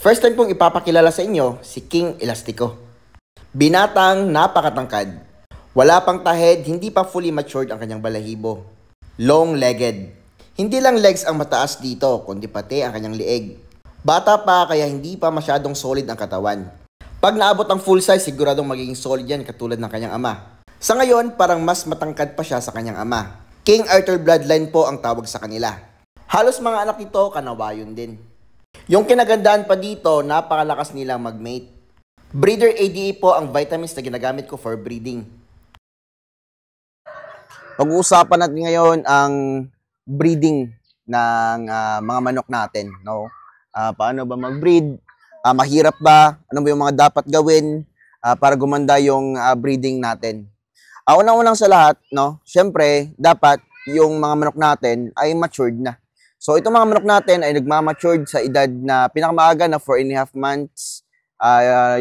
First time kong ipapakilala sa inyo si King Elastico. Binatang napakatangkad. Wala pang tahid, hindi pa fully matured ang kanyang balahibo. Long-legged. Hindi lang legs ang mataas dito, kundi pati ang kanyang lieg. Bata pa kaya hindi pa masyadong solid ang katawan. Pag naabot ang full size, siguradong magiging solid yan katulad ng kanyang ama. Sa ngayon, parang mas matangkad pa siya sa kanyang ama. King Arthur bloodline po ang tawag sa kanila. Halos mga anak nito, kanawayon din. Yung kinagandaan pa dito, napakalakas nilang mag-mate. Breeder ADA po ang vitamins na ginagamit ko for breeding. Pag-uusapan natin ngayon ang breeding ng mga manok natin. No? Paano ba mag-breed? Mahirap ba? Ano ba yung mga dapat gawin para gumanda yung breeding natin? Unang-unang sa lahat, no? Syempre, dapat yung mga manok natin ay matured na. So, itong mga manok natin ay nagmamatured sa edad na pinakamaaga na 4.5 months.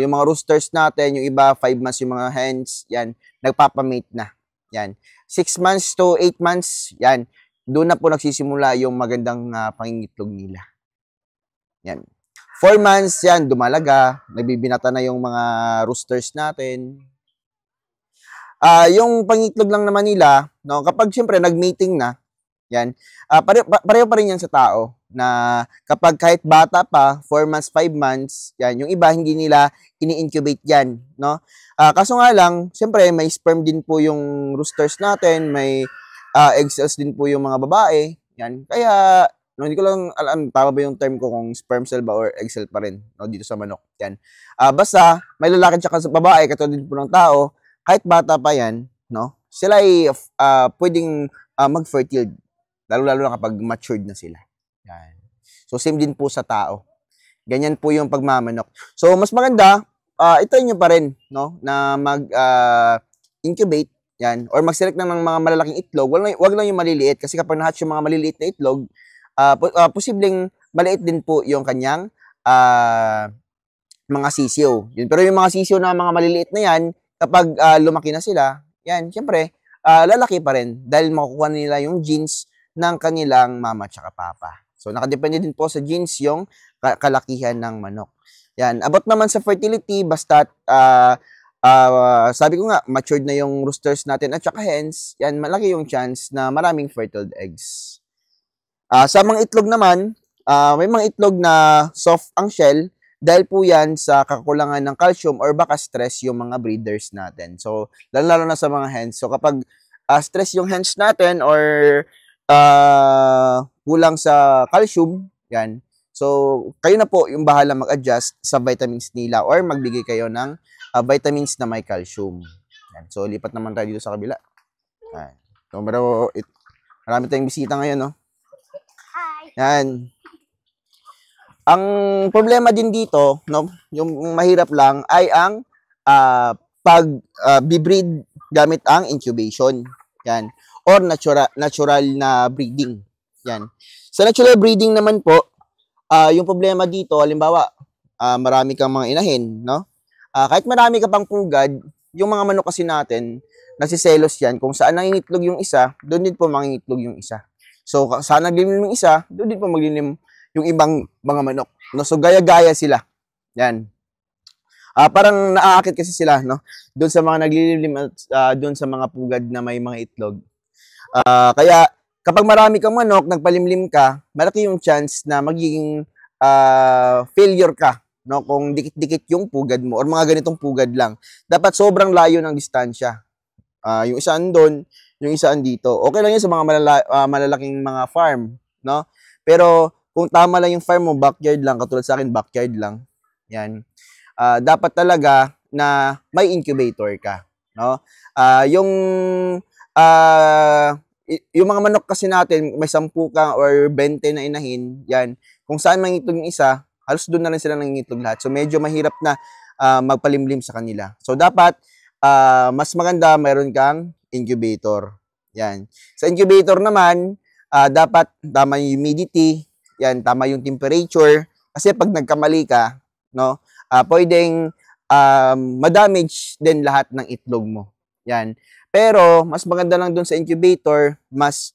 Yung mga roosters natin, yung iba 5 months yung mga hens, yan, nagpapamate na. Yan. 6 months to 8 months, yan. Doon na po nagsisimula yung magandang pangingitlog nila. Yan. 4 months, yan, dumalaga. Nagbibinata na yung mga roosters natin. Yung pangingitlog lang naman nila, no, kapag siyempre nagmating na, yan. Pareho pa rin yan sa tao na kapag kahit bata pa, 4 months, 5 months, yan, yung iba hindi nila ini-incubate yan, no? Kaso nga lang, siyempre may sperm din po yung roosters natin, may egg cells din po yung mga babae, yan. Kaya, no, hindi ko lang alam, tama ba yung term ko kung sperm cell ba or egg cell pa rin, no, dito sa manok, yan. Basta, may lalaki tsaka sa babae, katulad din po ng tao, kahit bata pa yan, no, sila ay pwedeng mag-fertile. Lalo-lalo na kapag matured na sila. Yan. So, same din po sa tao. Ganyan po yung pagmamanok. So, mas maganda, ito nyo pa rin, no? Na mag-incubate, yan. Or mag-select ng mga malalaking itlog. Wag lang yung maliliit. Kasi kapag nahatch yung mga maliliit na itlog, posibleng maliit din po yung kanyang mga sisiyo. Yun. Pero yung mga sisiyo na mga maliliit na yan, kapag lumaki na sila, yan, syempre, lalaki pa rin. Dahil makukuha nila yung genes ng kanilang mama at papa. So, nakadepende din po sa genes yung kalakihan ng manok. Yan. About naman sa fertility, basta sabi ko nga, matured na yung roosters natin at saka hens, yan, malaki yung chance na maraming fertile eggs. Sa mga itlog naman, may mga itlog na soft ang shell dahil po yan sa kakulangan ng calcium or baka stress yung mga breeders natin. So, lalo na sa mga hens. So, kapag stress yung hens natin or kulang sa calcium, yan. So, kayo na po yung bahala mag-adjust sa vitamins nila or magbigay kayo ng vitamins na may calcium. Yan. So, lipat naman tayo dito sa kabila. Yan. So, marami tayong bisita ngayon, no? Yan. Ang problema din dito, no, yung mahirap lang ay ang pag-breed gamit ang incubation. Yan. Or natural na breeding. Yan. Sa natural breeding naman po, yung problema dito, halimbawa, marami kang mga inahin, no? Kahit marami ka pang pugad, yung mga manok kasi natin, nagsiselos yan. Kung saan nangingitlog yung isa, doon din po mangingitlog yung isa. So, saan naglilim yung isa, doon din po maglilim yung ibang mga manok. No? So, gaya-gaya sila. Yan. Parang naaakit kasi sila, no? Doon sa mga naglilim at doon sa mga pugad na may mga itlog. Kaya kapag marami kang manok, nagpalimlim ka, malaki yung chance na magiging failure ka, no? Kung dikit-dikit yung pugad mo or mga ganitong pugad lang. Dapat sobrang layo ng distansya. Yung isa andun, yung isa andito. Okay lang yun sa mga malalaking mga farm, no? Pero kung tama lang yung farm mo, backyard lang, katulad sa akin, backyard lang. Yan. Dapat talaga na may incubator ka, no? Yung mga manok kasi natin, may 10 ka or 20 na inahin, yan. Kung saan mangitlog yung isa, halos doon na rin sila nangingitlog lahat. So, medyo mahirap na magpalimlim sa kanila. So, dapat, mas maganda mayroon kang incubator. Yan. Sa incubator naman, dapat tama yung humidity, yan, tama yung temperature. Kasi pag nagkamali ka, no, pwedeng madamage din lahat ng itlog mo. Yan. Pero, mas maganda lang dun sa incubator, mas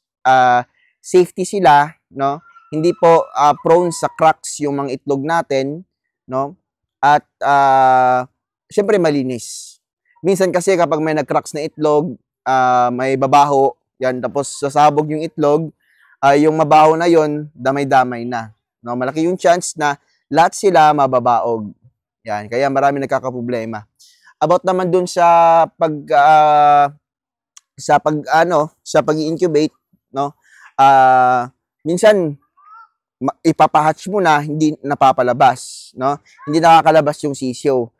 safety sila, no? Hindi po prone sa cracks yung mga itlog natin. no? At syempre malinis. Minsan kasi kapag may nag-cracks na itlog, may babaho, yan, tapos sasabog yung itlog, yung mabaho na yon damay-damay na. No? Malaki yung chance na lahat sila mababaog. Yan, kaya marami nagkakaproblema. About naman dun sa sa pag-incubate, no? Minsan ipapahatch mo na, hindi napapalabas, no? Hindi nakakalabas yung sisyo.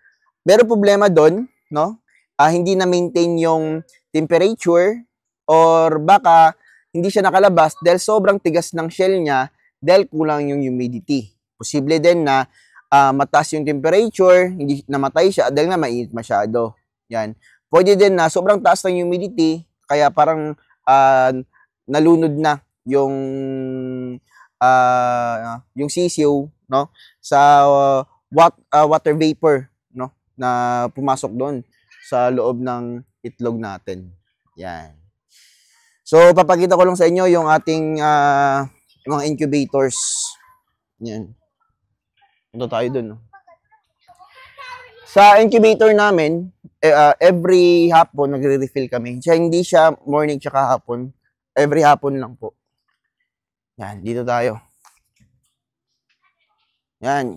Pero problema doon, no? Hindi na maintain yung temperature or baka hindi siya nakalabas dahil sobrang tigas ng shell niya dahil kulang yung humidity. Posible din na mataas yung temperature, hindi namatay siya dahil nga mainit masyado. Yan. Pwede din na sobrang taas ng humidity kaya parang nalunod na yung sisiw, no, sa water vapor, no, na pumasok doon sa loob ng itlog natin. Yan. So papakita ko lang sa inyo yung ating mga incubators. Yan. Ito tayo doon, no. Sa incubator namin, every hapon nagre-refill kami. Hindi siya morning tsaka hapon. Every hapon lang po. Yan, dito tayo. Yan.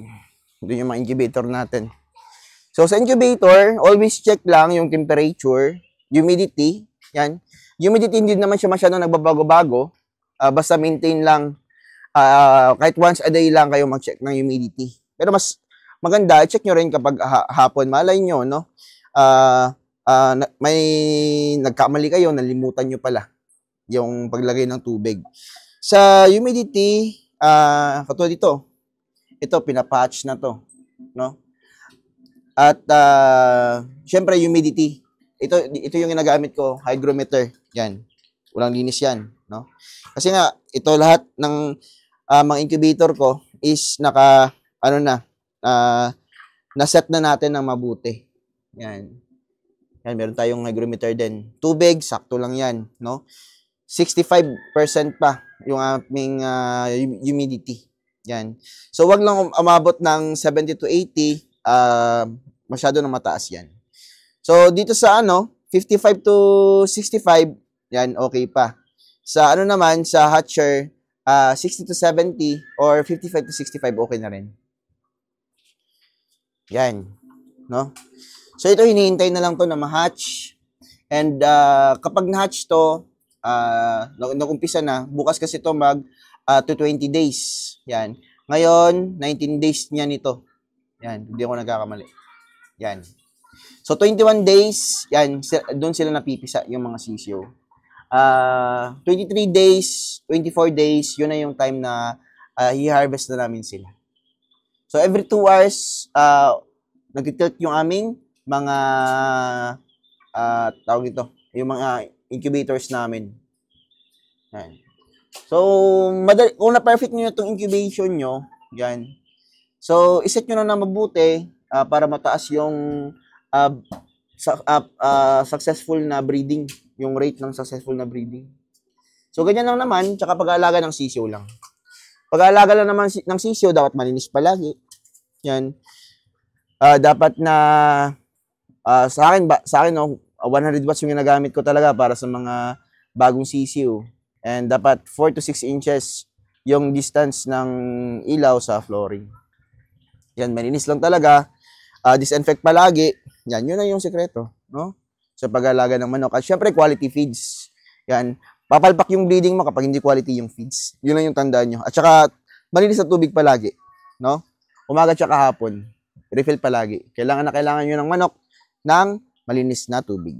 Doon yung mga incubator natin. So, sa incubator, always check lang yung temperature, humidity. Yan. Humidity hindi naman siya masyadong nagbabago-bago. Basta maintain lang. Kahit once a day lang kayo mag-check ng humidity. Pero mas maganda, check nyo rin kapag hapon. Malay nyo, no? May nagkamali kayo, nalimutan nyo pala yung paglagay ng tubig. Sa humidity, katulad dito, ito, pinapatch na to, no? At, syempre, humidity. Ito yung ginagamit ko, hygrometer. Yan. Walang linis yan, no? Kasi nga, ito lahat ng mga incubator ko is na-set na natin ng mabuti. Yan. Yan, meron tayong hygrometer din. Tubig, sakto lang yan, no? 65% pa yung aming humidity. Yan. So, wag lang umabot ng 70 to 80, masyado na mataas yan. So, dito sa 55 to 65, yan, okay pa. Sa naman, sa hatcher, 60 to 70 or 55 to 65, okay na rin. Yan. No? So, ito, hinihintay na lang to na ma-hatch. And, kapag na-hatch to, nag-umpisa na, bukas kasi to to 20 days. Yan. Ngayon, 19 days niya nito. Yan. Hindi ako nagkakamali. Yan. So, 21 days, yan, doon sila napipisa, yung mga sisiyo. 23 days, 24 days, yun na yung time na i-harvest na namin sila. So, every 2 hours, nag-tilt yung aming mga, tawag ito, yung mga incubators namin. Yan. So, kung na-perfect nyo itong incubation nyo, yan. So, iset nyo na mabuti para mataas yung successful na breeding, yung rate ng successful na breeding. So, ganyan lang naman, tsaka pag-aalaga ng sisiyo lang. Pag-aalaga lang naman ng sisiyo, dapat malinis palagi. Yan. Dapat na, sa akin, 100 watts yung ginagamit ko talaga para sa mga bagong sisiyo. And dapat 4 to 6 inches yung distance ng ilaw sa flooring. Yan, malinis lang talaga. Disinfect palagi. Yan, yun na yung sekreto, no? Sa pag-aalaga ng manok. At syempre, quality feeds. Yan. Papalpak yung breeding mo kapag hindi quality yung feeds. Yun lang yung tandaan nyo. At saka, malinis na tubig palagi, no? Umaga at saka hapon. Refill palagi. Kailangan nyo ng manok ng malinis na tubig.